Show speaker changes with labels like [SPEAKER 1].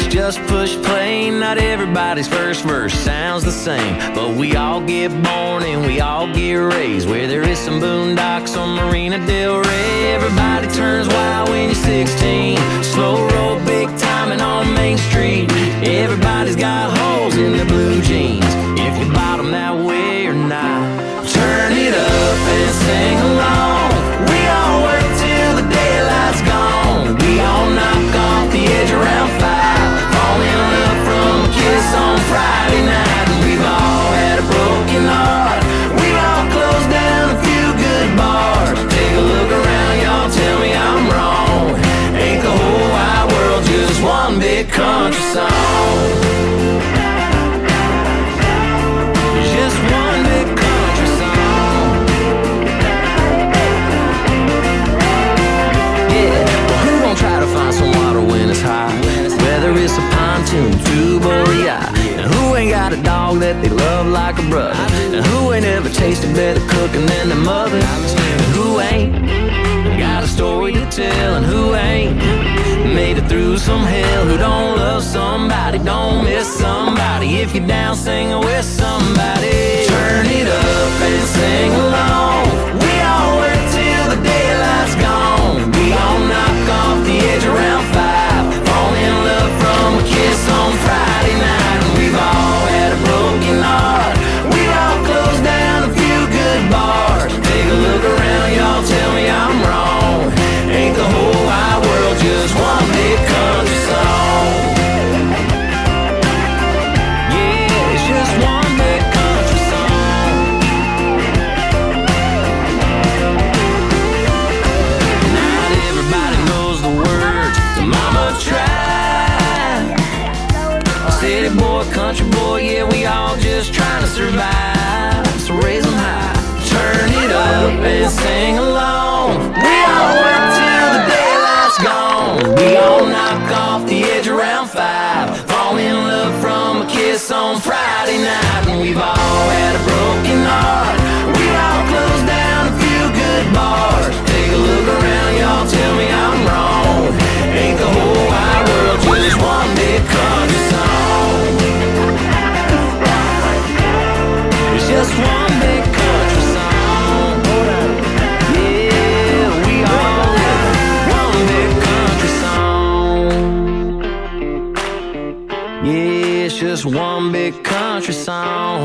[SPEAKER 1] Just push play, not everybody's first verse sounds the same, but we all get born and we all get raised where there is some boondocks on Marina Del Rey. Everybody turns wild when you're 16, slow roll, big timing on Main Street. Everybody's got holes in their blue jeans, if you bottom that way or not. Turn it up and sing along, we all work till the daylight's gone. We all knock off the edge around 5, on Friday night, and we've all had a broken heart. We've all closed down a few good bars. Take a look around, y'all, tell me I'm wrong. Ain't the whole wide world just one big country song? Just one big country song. Yeah, well, who won't try to find some water when it's hot? Whether it's a pontoon, tube, or yacht. And who ain't got a dog that they love like a brother? And who ain't ever tasted better cooking than their mother? And who ain't got a story to tell? And who ain't made it through some hell? Who don't love somebody, don't miss somebody? If you're down singing with somebody, turn it up and sing along. We all work till the daylight's gone. We all knock off the edge around 5, fall in love from a kiss on Friday night. And we've all had a broken heart. We all closed down a few good bars. Take a look around, y'all, tell me I'm wrong. Ain't the whole wide world just one big country song? Yeah, it's just one big country song. Not everybody knows the words, so mama tried. City boy, country boy, yeah, we all just trying to survive. So raise them high, turn it up and sing along. We all work till the daylight's gone. We all knock off the edge around 5, fall in love from a kiss on Friday night. And we've all had a broken heart. We all closed down a few good bars. Take a look around, y'all, tell me I'm wrong. Ain't the whole wide world just one big country song? It's just one big country song. Yeah, we all live one big country song. Yeah, it's just one big country song.